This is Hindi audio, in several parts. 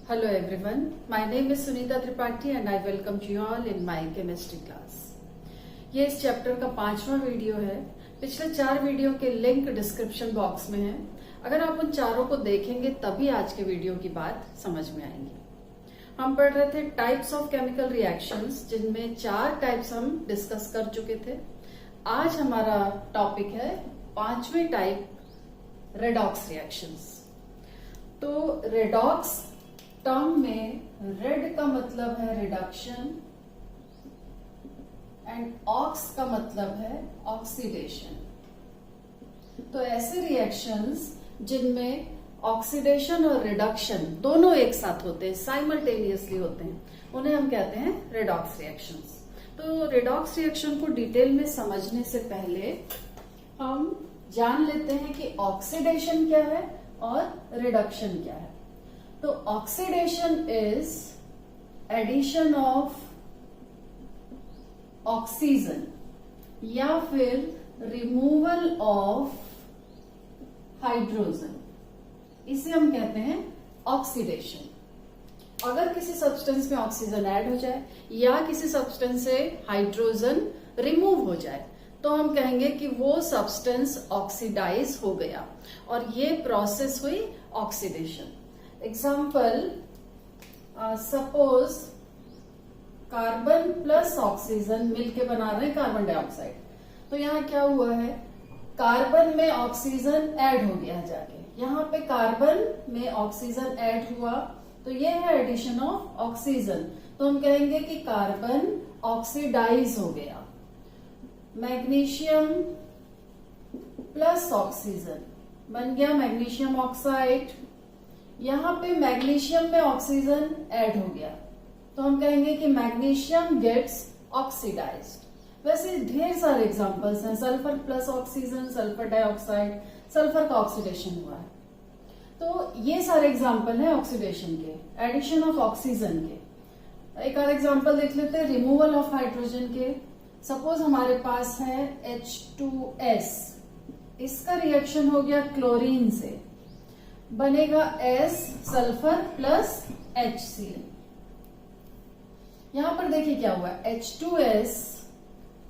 Hello everyone, my name is Sunita Tripathi and I welcome you all in my chemistry class. ये इस चैप्टर का 5वां वीडियो है। पिछले 4 वीडियो के लिंक डिस्क्रिप्शन बॉक्स में है। अगर आप उन चारों को देखेंगे तभी आज के वीडियो की बात समझ में आएंगी। हम पढ़ रहे थे टाइप्स ऑफ केमिकल रिएक्शंस, जिनमें 4 टाइप्स हम डिस्कस कर चुके थे। आज हमारा टॉपिक है 5वें टाइप, रेडॉक्स रिएक्शंस। तो रेडॉक्स टर्म में रेड का मतलब है रिडक्शन एंड ऑक्स का मतलब है ऑक्सीडेशन। तो ऐसे रिएक्शंस जिनमें ऑक्सीडेशन और रिडक्शन दोनों एक साथ होते हैं, साइमल्टेनियसली होते हैं, उन्हें हम कहते हैं रेडॉक्स रिएक्शंस। तो रेडॉक्स रिएक्शन को डिटेल में समझने से पहले हम जान लेते हैं कि ऑक्सीडेशन क्या है और रिडक्शन क्या है। तो oxidation is addition of oxygen या फिर रिमूवल ऑफ हाइड्रोजन, इसे हम कहते हैं ऑक्सीडेशन। अगर किसी सब्सटेंस में ऑक्सीजन ऐड हो जाए या किसी सब्सटेंस से हाइड्रोजन रिमूव हो जाए तो हम कहेंगे कि वो सब्सटेंस ऑक्सीडाइज हो गया और ये प्रोसेस हुई oxidation. Example, suppose carbon plus oxygen मिलके बना रहे हैं कार्बन डाइऑक्साइड। तो यहाँ क्या हुआ है, कार्बन में ऑक्सीजन ऐड हो गया जाके, यहाँ पे कार्बन में ऑक्सीजन ऐड हुआ तो ये है एडिशन ऑफ ऑक्सीजन। तो हम कहेंगे कि कार्बन ऑक्सीडाइज हो गया। मैग्नीशियम प्लस ऑक्सीजन बन गया मैग्नीशियम ऑक्साइड। यहाँ पे मैग्नीशियम में ऑक्सीजन ऐड हो गया तो हम कहेंगे कि मैग्नीशियम गेट्स ऑक्सीडाइज्ड। वैसे ढेर सारे एग्जांपल्स हैं, sulphur plus oxygen, sulphur dioxide, sulphur का ऑक्सीडेशन हुआ है। तो ये सारे एग्जांपल हैं ऑक्सीडेशन के, एडिशन ऑफ ऑक्सीजन के। एक और एग्जांपल देख लेते हैं रिमूवल ऑफ हाइड्रोजन के। सपोज हमारे पास है H2S, इसका रिएक्शन हो गया क्लोरीन से, बनेगा S सल्फर प्लस HCl। यहां पर देखिए क्या हुआ है, H2S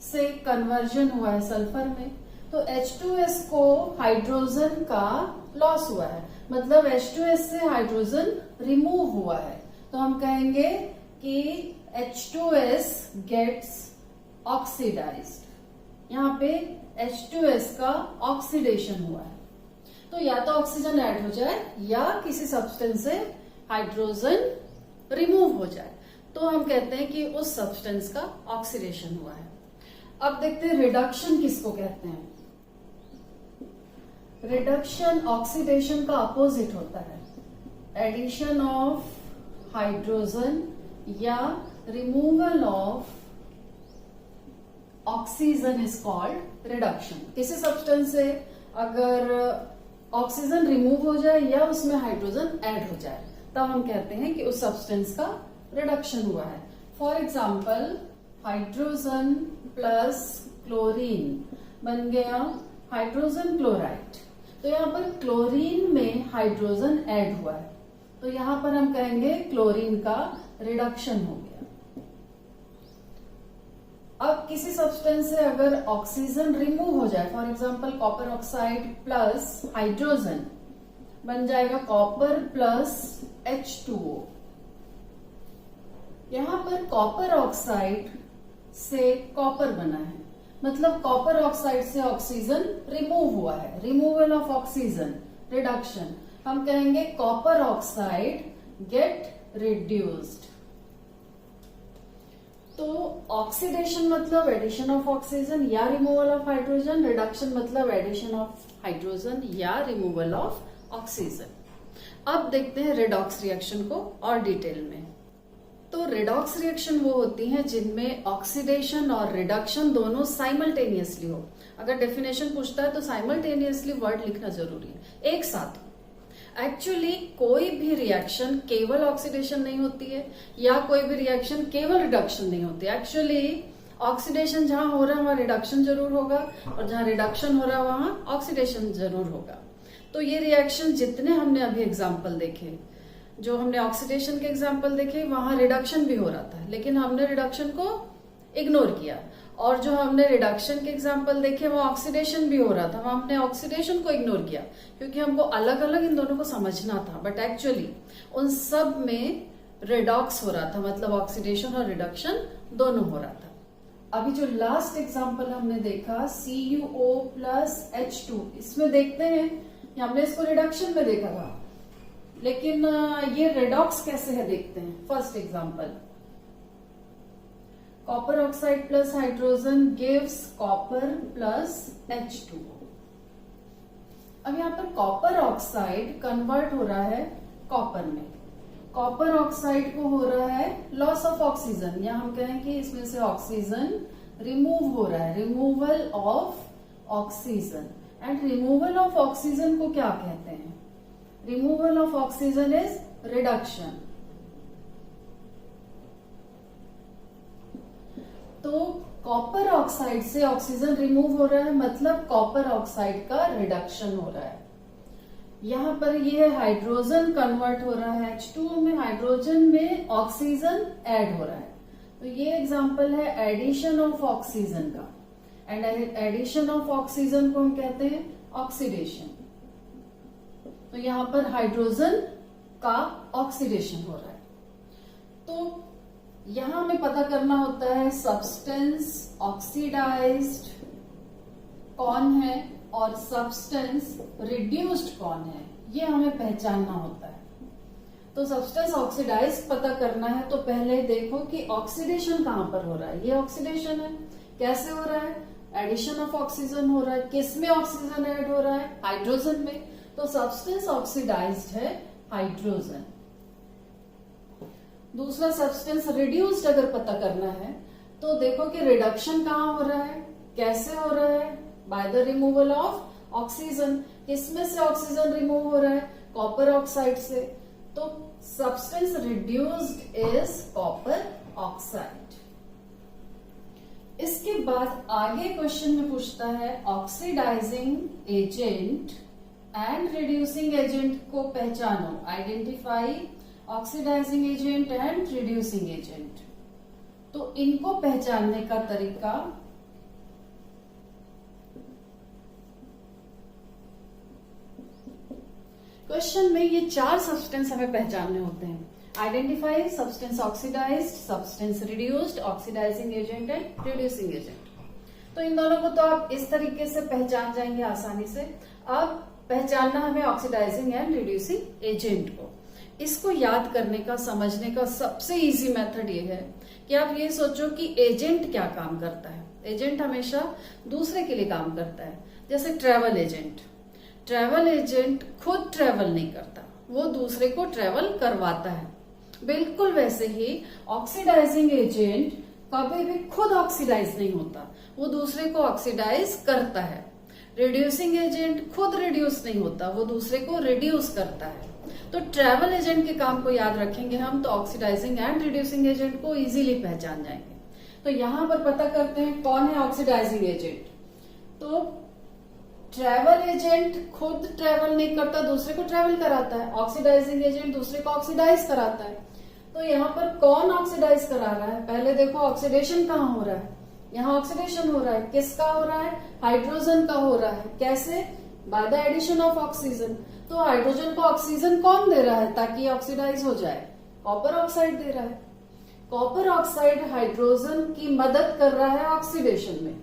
से कन्वर्जन हुआ है सल्फर में, तो H2S को हाइड्रोजन का लॉस हुआ है, मतलब H2S से हाइड्रोजन रिमूव हुआ है। तो हम कहेंगे कि H2S गेट्स ऑक्सीडाइज्ड। यहाँ पे H2S का ऑक्सीडेशन हुआ है। तो या तो ऑक्सीजन ऐड हो जाए या किसी सब्सटेंस से हाइड्रोजन रिमूव हो जाए तो हम कहते हैं कि उस सब्सटेंस का ऑक्सीडेशन हुआ है। अब देखते हैं रिडक्शन किसको कहते हैं। रिडक्शन ऑक्सीडेशन का अपोजिट होता है, एडिशन ऑफ हाइड्रोजन या removal of oxygen is called reduction. किसी सब्सटेंस से अगर ऑक्सीजन रिमूव हो जाए या उसमें हाइड्रोजन ऐड हो जाए तब हम कहते हैं कि उस सब्सटेंस का रिडक्शन हुआ है। For example, hydrogen plus chlorine बन गया हाइड्रोजन क्लोराइड। तो यहाँ पर क्लोरीन में हाइड्रोजन ऐड हुआ है तो यहाँ पर हम कहेंगे क्लोरीन का रिडक्शन हो गया। अब किसी सब्सटेंस से अगर ऑक्सीजन रिमूव हो जाए, for example copper oxide plus hydrogen बन जाएगा कॉपर प्लस H2O। यहां पर कॉपर ऑक्साइड से कॉपर बना है, मतलब कॉपर ऑक्साइड से ऑक्सीजन रिमूव हुआ है, रिमूवल ऑफ ऑक्सीजन, रिडक्शन। हम कहेंगे कॉपर ऑक्साइड गेट रिड्यूस्ड। तो ऑक्सीडेशन मतलब एडिशन ऑफ ऑक्सीजन या रिमूवल ऑफ हाइड्रोजन, रिडक्शन मतलब एडिशन ऑफ हाइड्रोजन या रिमूवल ऑफ ऑक्सीजन। अब देखते हैं रेडॉक्स रिएक्शन को और डिटेल में। तो रेडॉक्स रिएक्शन वो होती हैं जिनमें ऑक्सीडेशन और रिडक्शन दोनों साइमल्टेनियसली हो। अगर डेफिनेशन पूछता है तो साइमल्टेनियसली वर्ड लिखना जरूरी है, एक साथ। एक्चुअली कोई भी रिएक्शन केवल ऑक्सीडेशन नहीं होती है या कोई भी रिएक्शन केवल रिडक्शन नहीं होती है। एक्चुअली ऑक्सीडेशन जहां हो रहा है वहां रिडक्शन जरूर होगा और जहां रिडक्शन हो रहा है वहां ऑक्सीडेशन जरूर होगा। तो ये रिएक्शन जितने हमने अभी एग्जाम्पल देखे, जो हमने ऑक्सीडेशन के एग्जाम्पल देखे वहां रिडक्शन भी हो रहा था, लेकिन हमने रिडक्शन को इग्नोर किया। और जो हमने रिडक्शन के एग्जाम्पल देखे वो ऑक्सीडेशन भी हो रहा था, वहां हमने ऑक्सीडेशन को इग्नोर किया क्योंकि हमको अलग अलग इन दोनों को समझना था। बट एक्चुअली उन सब में रेडॉक्स हो रहा था, मतलब ऑक्सीडेशन और रिडक्शन दोनों हो रहा था। अभी जो लास्ट एग्जाम्पल हमने देखा CuO प्लस H2, इसमें देखते हैं, हमने इसको रिडक्शन में देखा था, लेकिन ये रेडॉक्स कैसे है देखते हैं। First example, copper oxide plus hydrogen gives copper plus H2O। अब यहाँ पर कॉपर ऑक्साइड कन्वर्ट हो रहा है कॉपर में, कॉपर ऑक्साइड को हो रहा है लॉस ऑफ ऑक्सीजन, या हम कहें कि इसमें से ऑक्सीजन रिमूव हो रहा है, removal of oxygen. And removal of oxygen को क्या कहते हैं? Removal of oxygen is reduction. तो कॉपर ऑक्साइड से ऑक्सीजन रिमूव हो रहा है, मतलब कॉपर ऑक्साइड का रिडक्शन हो रहा है। यहां पर ये हाइड्रोजन कन्वर्ट हो रहा है H2O में, हाइड्रोजन में ऑक्सीजन ऐड हो रहा है। तो ये एग्जांपल है एडिशन ऑफ ऑक्सीजन का, एंड एडिशन ऑफ ऑक्सीजन को हम कहते हैं ऑक्सीडेशन। तो यहां पर हाइड्रोजन का ऑक्सीडेशन हो रहा है। तो यहां हमें पता करना होता है सब्सटेंस ऑक्सीडाइज्ड कौन है और सब्सटेंस रिड्यूस्ड कौन है, ये हमें पहचानना होता है। तो सब्सटेंस ऑक्सीडाइज्ड पता करना है तो पहले देखो कि ऑक्सीडेशन कहां पर हो रहा है। ये ऑक्सीडेशन है, कैसे हो रहा है? एडिशन ऑफ ऑक्सीजन हो रहा है। किस में ऑक्सीजन ऐड हो रहा है? हाइड्रोजन में। तो सब्सटेंस ऑक्सीडाइज्ड है हाइड्रोजन। दूसरा सब्सटेंस रिड्यूस्ड अगर पता करना है तो देखो कि रिडक्शन कहां हो रहा है, कैसे हो रहा है? By the removal of oxygen. किसमें से ऑक्सीजन रिमूव हो रहा है? कॉपर ऑक्साइड से। तो substance reduced is copper oxide. इसके बाद आगे क्वेश्चन में पूछता है oxidising agent and reducing agent को पहचानो, identify oxidising agent and reducing agent. तो इनको पहचानने का तरीका, क्वेश्चन में ये 4 सब्सटेंस हमें पहचानने होते हैं, identify substance oxidised, substance reduced, oxidising agent and reducing agent. तो इन दोनों को तो आप इस तरीके से पहचान जाएंगे आसानी से। अब पहचानना हमें ऑक्सीडाइजिंग एंड रिड्यूसिंग एजेंट को। इसको याद करने का, समझने का सबसे इजी मेथड ये है कि आप ये सोचो कि एजेंट क्या काम करता है। एजेंट हमेशा दूसरे के लिए काम करता है। जैसे ट्रेवल एजेंट, ट्रेवल एजेंट खुद ट्रेवल नहीं करता, वो दूसरे को ट्रेवल करवाता है। बिल्कुल वैसे ही ऑक्सीडाइजिंग एजेंट कभी भी खुद ऑक्सीडाइज नहीं होता, वो दूसरे को ऑक्सीडाइज करता है। रिड्यूसिंग एजेंट खुद रिड्यूस नहीं होता, वो दूसरे को रिड्यूस करता है। तो ट्रेवल एजेंट के काम को याद रखेंगे हम तो ऑक्सीडाइजिंग एंड रिड्यूसिंग एजेंट को इजीली पहचान जाएंगे। तो यहां पर पता करते हैं कौन है ऑक्सीडाइजिंग एजेंट। तो ट्रेवल एजेंट खुद ट्रेवल नहीं करता, दूसरे को ट्रेवल कराता है। ऑक्सीडाइजिंग एजेंट दूसरे को ऑक्सीडाइज कराता है। तो यहाँ पर कौन ऑक्सीडाइज करा रहा है? पहले देखो ऑक्सीडेशन कहाँ हो रहा है, यहाँ ऑक्सीडेशन हो रहा है। किसका हो रहा है? हाइड्रोजन का हो रहा है। कैसे? By the addition of oxygen. तो हाइड्रोजन को ऑक्सीजन कौन दे रहा है ताकि ऑक्सीडाइज हो जाए? कॉपर ऑक्साइड दे रहा है। कॉपर ऑक्साइड हाइड्रोजन की मदद कर रहा है ऑक्सीडेशन में।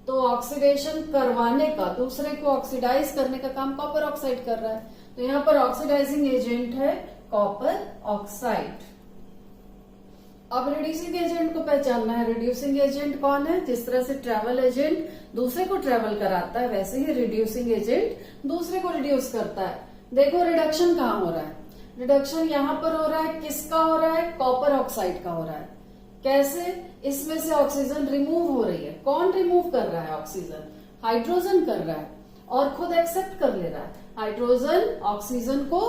तो ऑक्सीडेशन करवाने का, दूसरे को ऑक्सीडाइज करने का काम कॉपर ऑक्साइड कर रहा है। तो यहाँ पर ऑक्सीडाइजिंग एजेंट है कॉपर ऑक्साइड। अब रिड्यूसिंग एजेंट को पहचानना है। रिड्यूसिंग एजेंट कौन है? जिस तरह से ट्रेवल एजेंट दूसरे को ट्रेवल कराता है, वैसे ही रिड्यूसिंग एजेंट दूसरे को रिड्यूस करता है। देखो रिडक्शन कहाँ हो रहा है? रिडक्शन यहाँ पर हो रहा है। किसका हो रहा है? कॉपर ऑक्साइड का हो रहा है। कैसे? इसमें से ऑक्सीजन रिमूव हो रही है। कौन रिमूव कर रहा है? ऑक्सीजन। हाइड्रोजन कर रहा है और खुद एक्सेप्ट कर ले रहा है। हाइड्रोजन ऑक्सीजन को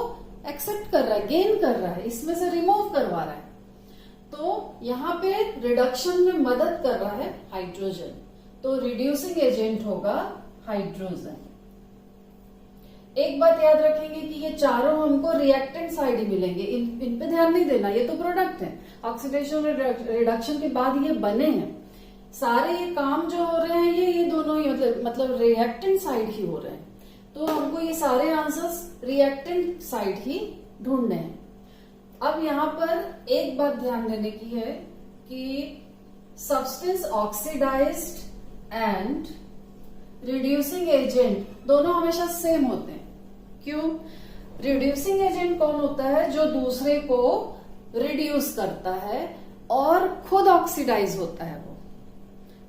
एक्सेप्ट कर रहा है, गेन कर रहा है, इसमें से रिमूव करवा रहा है। तो यहाँ पे रिडक्शन में मदद कर रहा है हाइड्रोजन। तो रिड्यूसिंग एजेंट होगा हाइड्रोजन। एक बात याद रखेंगे कि ये चारों हमको रिएक्टेंट साइड ही मिलेंगे, इन पे ध्यान नहीं देना, ये तो प्रोडक्ट है। ऑक्सीडेशन रिडक्शन के बाद ये बने हैं, सारे ये काम जो हो रहे हैं ये दोनों ही मतलब रिएक्टेंट साइड ही हो रहे हैं। तो हमको ये सारे आंसर्स रिएक्टेंट साइड ही ढूंढने हैं। अब यहाँ पर एक बात ध्यान देने की है कि substance oxidised and reducing agent दोनों हमेशा सेम होते हैं। क्यों? रिड्यूसिंग एजेंट कौन होता है? जो दूसरे को रिड्यूस करता है और खुद ऑक्सीडाइज होता है। वो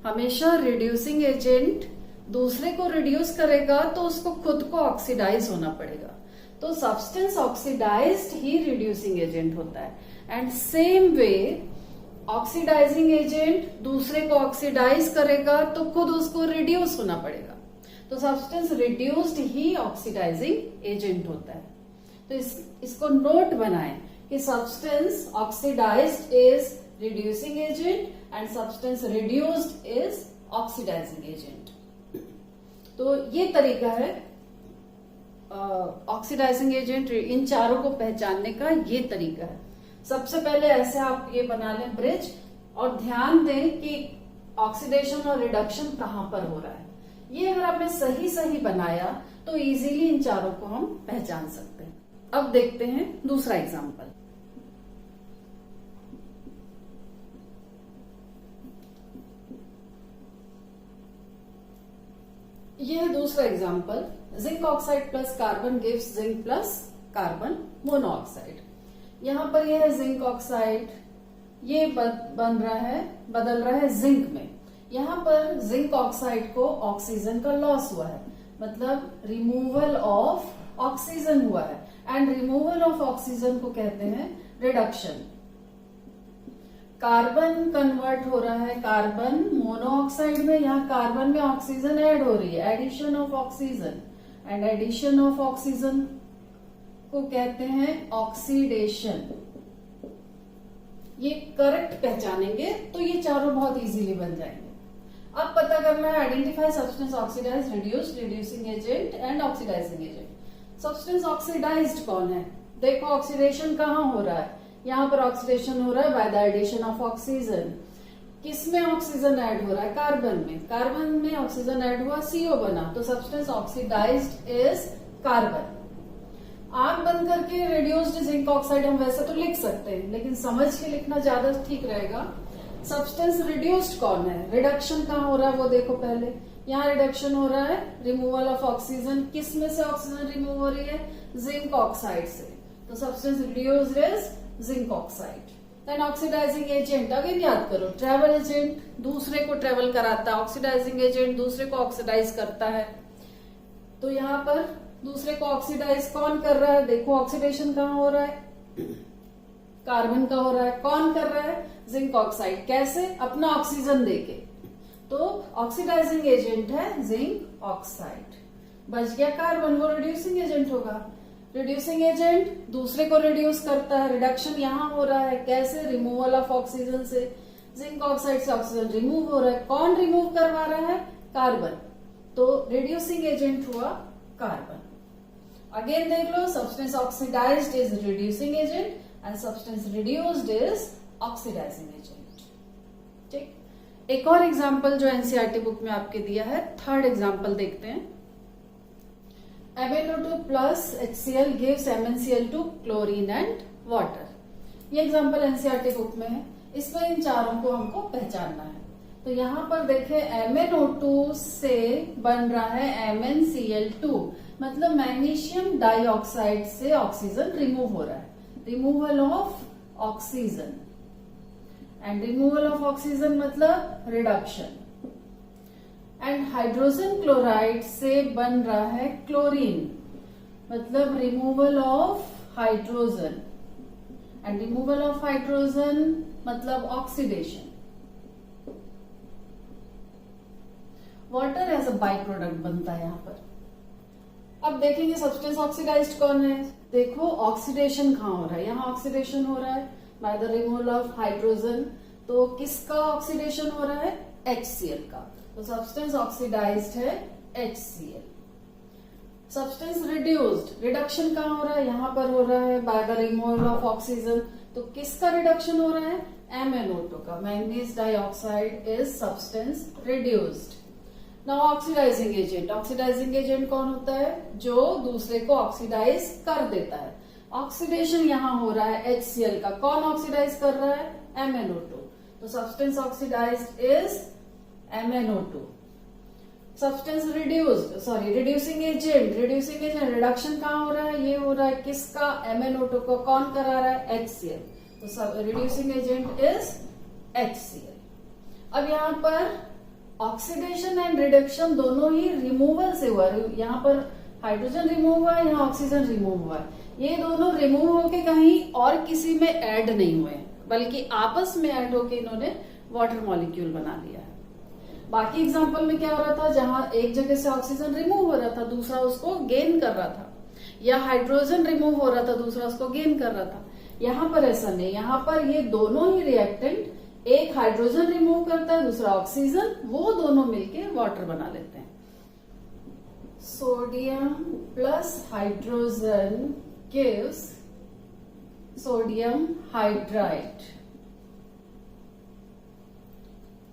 हमेशा रिड्यूसिंग एजेंट दूसरे को रिड्यूस करेगा तो उसको खुद को ऑक्सीडाइज होना पड़ेगा। तो सब्सटेंस ऑक्सीडाइज्ड ही रिड्यूसिंग एजेंट होता है। And same way oxidising agent दूसरे को ऑक्सीडाइज करेगा तो खुद उसको रिड्यूस होना पड़ेगा। तो सब्सटेंस रिड्यूस्ड ही ऑक्सीडाइजिंग एजेंट होता है। तो इसको नोट बनाएं कि substance oxidised is reducing agent and substance reduced is oxidising agent. तो ये तरीका है ऑक्सीडाइजिंग एजेंट, इन चारों को पहचानने का ये तरीका है। सबसे पहले ऐसे आप ये बना लें ब्रिज, और ध्यान दें कि ऑक्सीडेशन और रिडक्शन कहां पर हो रहा है। ये अगर आपने सही सही बनाया तो इजीली इन चारों को हम पहचान सकते हैं। अब देखते हैं दूसरा एग्जांपल। ये है दूसरा example, zinc oxide plus carbon gives zinc plus carbon monoxide. यहां पर यह है जिंक ऑक्साइड, ये बदल रहा है जिंक में। यहां पर जिंक ऑक्साइड को ऑक्सीजन का लॉस हुआ है, मतलब रिमूवल ऑफ ऑक्सीजन हुआ है। एंड रिमूवल ऑफ ऑक्सीजन को कहते हैं रिडक्शन। कार्बन कन्वर्ट हो रहा है कार्बन मोनोऑक्साइड में, यहां कार्बन में ऑक्सीजन ऐड हो रही है, addition of oxygen. And addition of oxygen को कहते हैं ऑक्सीडेशन। ये करेक्ट पहचानेंगे तो ये चारों बहुत इजीली बन जाएंगे। अब पता करना है identify substance oxidised, reduced, reducing agent and oxidising agent. Substance oxidised कौन है? देखो ऑक्सीडेशन कहाँ हो रहा है, यहाँ पर ऑक्सीडेशन हो रहा है by the addition of oxygen. किसमें ऑक्सीजन ऐड हो रहा है? कार्बन में। कार्बन में ऑक्सीजन ऐड हुआ, CO बना, तो सब्सटेंस ऑक्सीडाइज्ड इज कार्बन। आंख बंद करके रिड्यूस्ड जिंक ऑक्साइड हम वैसे तो लिख सकते हैं, लेकिन समझ के लिखना ज्यादा ठीक रहेगा। सब्सटेंस रिड्यूस्ड कौन है? रिडक्शन कहाँ हो रहा है वो देखो पहले। यहाँ रिडक्शन हो रहा है रिमूवल ऑफ ऑक्सीजन। किस में से ऑक्सीजन रिमूव हो रही है? जिंक ऑक्साइड से। तो substance reduced is zinc oxide. Then oxidising agent, again याद करो, ट्रेवल एजेंट दूसरे को ट्रेवल कराता है, ऑक्सीडाइजिंग एजेंट दूसरे को ऑक्सीडाइज करता है। तो यहाँ पर दूसरे को ऑक्सीडाइज कौन कर रहा है? देखो ऑक्सीडेशन कहाँ हो रहा है? कार्बन का हो रहा है। कौन कर रहा है? Zinc oxide. कैसे? अपना ऑक्सीजन देके। तो ऑक्सीडाइजिंग एजेंट है जिंक ऑक्साइड। बच गया कार्बन, वो रिड्यूसिंग एजेंट होगा। रिड्यूसिंग एजेंट दूसरे को रिड्यूस करता है, रिडक्शन यहाँ हो रहा है। कैसे? रिमूवल ऑफ ऑक्सीजन से। जिंक ऑक्साइड से ऑक्सीजन रिमूव हो रहा है। कौन रिमूव करवा रहा है? कार्बन। तो रिड्यूसिंग एजेंट हुआ कार्बन। अगेन देख लो, substance oxidised is reducing agent and substance reduced is oxidising agent. ठीक, एक और एग्जांपल जो एनसीईआरटी बुक में आपके दिया है, थर्ड एग्जांपल देखते हैं। MnO2 plus HCl gives MnCl2 chlorine and water. ये एग्जांपल एनसीईआरटी बुक में है, इसमें इन चारों को हमको पहचानना है। तो यहाँ पर देखें MnO2 से बन रहा है MnCl2, मतलब मैग्नीशियम डाइऑक्साइड से ऑक्सीजन रिमूव हो रहा है, removal of oxygen. And removal of oxygen मतलब रिडक्शन। एंड हाइड्रोजन क्लोराइड से बन रहा है क्लोरीन, मतलब removal of hydrogen. And removal of hydrogen मतलब oxidation. Water as a by product बनता है यहां पर। अब देखेंगे सब्सटेंस ऑक्सीडाइज्ड कौन है। देखो ऑक्सीडेशन कहाँ हो रहा है? यहाँ ऑक्सीडेशन हो रहा है by the removal of hydrogen. तो किसका ऑक्सीडेशन हो रहा है? HCl का। तो सब्सटेंस ऑक्सीडाइज्ड है HCl। सब्सटेंस रिड्यूस्ड, रिडक्शन कहाँ हो रहा है, यहाँ पर हो रहा है by the removal of oxygen. तो किसका रिडक्शन हो रहा है, MnO2 का, manganese dioxide is substance reduced. Now oxidising agent, oxidising agent कौन होता है, जो दूसरे को ऑक्सीडाइज कर देता है। ऑक्सीडेशन यहाँ हो रहा है HCl का, कौन ऑक्सीडाइज कर रहा है, MnO2। तो substance oxidised is MnO2। Substance reduced, sorry reducing agent, reducing agent reduction कहाँ हो रहा है, ये हो रहा है किसका, MnO2 को, कौन करा रहा है, HCl। तो सब रिड्यूसिंग एजेंट इज HCl। अब यहाँ पर ऑक्सीडेशन एंड रिडक्शन दोनों ही रिमूवल से हुआ है, यहाँ पर हाइड्रोजन रिमूव हुआ है, यहाँ ऑक्सीजन रिमूव हुआ है। ये दोनों रिमूव होके कहीं और किसी में ऐड नहीं हुए, बल्कि आपस में ऐड होके इन्होंने वाटर मॉलिक्यूल बना लिया है। बाकी एग्जांपल में क्या हो रहा था, जहां एक जगह से ऑक्सीजन रिमूव हो रहा था, दूसरा उसको गेन कर रहा था, या हाइड्रोजन रिमूव हो रहा था, दूसरा उसको गेन कर रहा था। यहाँ पर ऐसा नहीं, यहाँ पर ये दोनों ही रिएक्टेंट, एक हाइड्रोजन रिमूव करता है, दूसरा ऑक्सीजन, वो दोनों मिलके वाटर बना लेते हैं। Sodium plus hydrogen gives sodium hydride.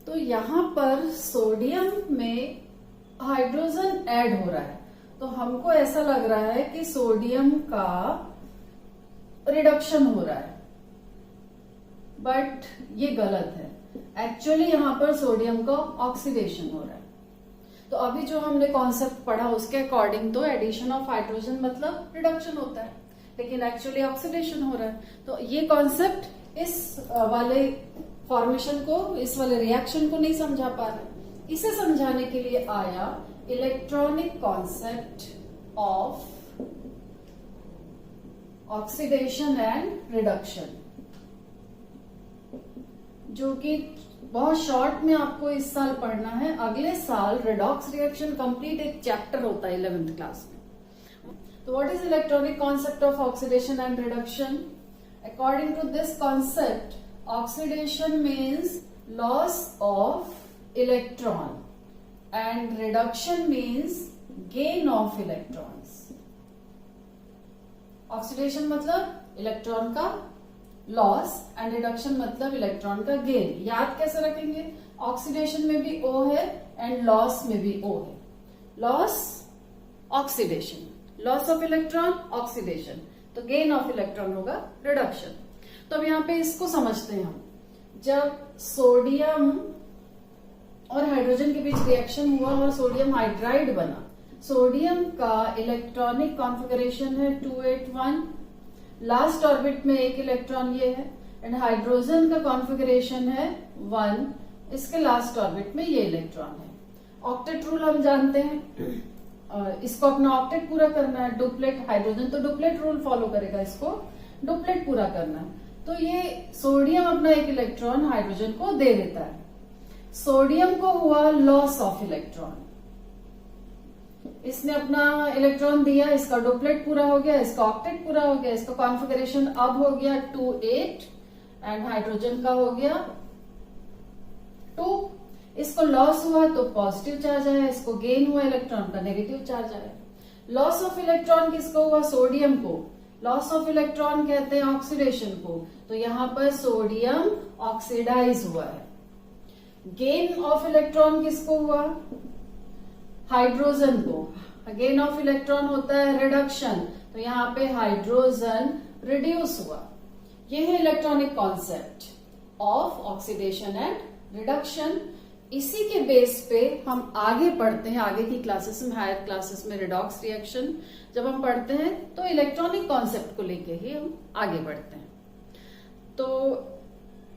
तो यहां पर सोडियम में हाइड्रोजन ऐड हो रहा है, तो हमको ऐसा लग रहा है कि सोडियम का रिडक्शन हो रहा है, बट ये गलत है। एक्चुअली यहां पर सोडियम का ऑक्सीडेशन हो रहा है। तो अभी जो हमने कॉन्सेप्ट पढ़ा उसके अकॉर्डिंग तो एडिशन ऑफ हाइड्रोजन मतलब रिडक्शन होता है, लेकिन एक्चुअली ऑक्सीडेशन हो रहा है। तो ये कॉन्सेप्ट इस वाले फॉर्मेशन को, इस वाले रिएक्शन को नहीं समझा पा रहे। इसे समझाने के लिए आया electronic concept of oxidation and reduction, जो कि बहुत शॉर्ट में आपको इस साल पढ़ना है। अगले साल रेडॉक्स रिएक्शन कंप्लीट एक चैप्टर होता है 11th क्लास में। तो what is electronic concept of oxidation and reduction? According to this concept, oxidation means loss of electron and reduction means gain of electrons. Oxidation मतलब इलेक्ट्रॉन का लॉस एंड रिडक्शन मतलब इलेक्ट्रॉन का गेन। याद कैसे रखेंगे? ऑक्सीडेशन में भी O है एंड लॉस में भी O है। Loss oxidation, loss of electron oxidation, तो गेन ऑफ इलेक्ट्रॉन होगा रिडक्शन। तो अब यहाँ पे इसको समझते हैं हम। जब सोडियम और हाइड्रोजन के बीच रिएक्शन हुआ और सोडियम हाइड्राइड बना, सोडियम का इलेक्ट्रॉनिक कॉन्फ़िगरेशन है 281, लास्ट ऑर्बिट में एक इलेक्ट्रॉन ये है, एंड हाइड्रोजन का कॉन्फ़िगरेशन है 1, इसके लास्ट ऑर्बिट में ये इलेक्ट्रॉन है। ऑक्टेट रूल हम जानते हैं, इसको अपना ऑक्टेट पूरा करना है। डुप्लेट, हाइड्रोजन तो डुप्लेट रूल फॉलो करेगा, इसको डुप्लेट पूरा करना है। तो ये सोडियम अपना एक इलेक्ट्रॉन हाइड्रोजन को दे देता है। सोडियम को हुआ लॉस ऑफ इलेक्ट्रॉन, इसने अपना इलेक्ट्रॉन दिया, इसका डुप्लेट पूरा हो गया, इसका ऑक्टेट पूरा हो गया, इसका कॉन्फ़िगरेशन अब हो गया 28 एंड हाइड्रोजन का हो गया 2। इसको लॉस हुआ तो पॉजिटिव चार्ज आया, इसको गेन हुआ इलेक्ट्रॉन का नेगेटिव चार्ज आया। लॉस ऑफ इलेक्ट्रॉन किसको हुआ? सोडियम को। लॉस ऑफ इलेक्ट्रॉन कहते हैं ऑक्सीडेशन को, तो यहां पर सोडियम ऑक्सीडाइज हुआ है। गेन ऑफ इलेक्ट्रॉन किसको हुआ? हाइड्रोजन को। गेन ऑफ इलेक्ट्रॉन होता है रिडक्शन, तो यहाँ पे हाइड्रोजन रिड्यूस हुआ। ये है electronic concept of oxidation and reduction. इसी के बेस पे हम आगे पढ़ते हैं, आगे की क्लासेस में, हायर क्लासेस में रेडॉक्स रिएक्शन जब हम पढ़ते हैं तो इलेक्ट्रॉनिक कॉन्सेप्ट को लेके ही हम आगे बढ़ते हैं। तो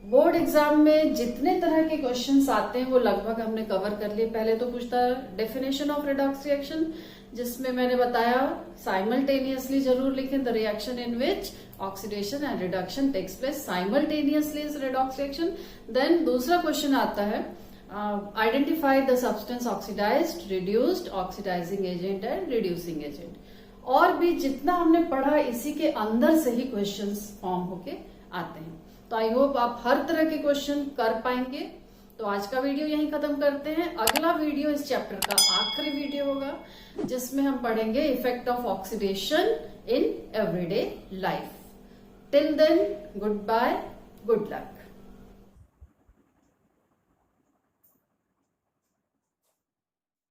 बोर्ड एग्जाम में जितने तरह के क्वेश्चंस आते हैं वो लगभग हमने कवर कर लिए। पहले तो पूछता डेफिनेशन ऑफ रेडॉक्स रिएक्शन, जिसमें मैंने बताया साइमल्टेनियसली जरूर लिखें, the reaction in which oxidation and reduction takes place simultaneously is redox reaction. Then दूसरा क्वेश्चन आता है identify the substance oxidised, reduced, oxidising agent and reducing agent. और भी जितना हमने पढ़ा इसी के अंदर से ही क्वेश्चंस फॉर्म होके आते हैं। तो आई होप आप हर तरह के क्वेश्चन कर पाएंगे तो आज का वीडियो यहीं खत्म करते हैं। अगला वीडियो इस चैप्टर का आखिरी वीडियो होगा, जिसमें हम पढ़ेंगे effect of oxidation in everyday life. Till then, good bye, good luck.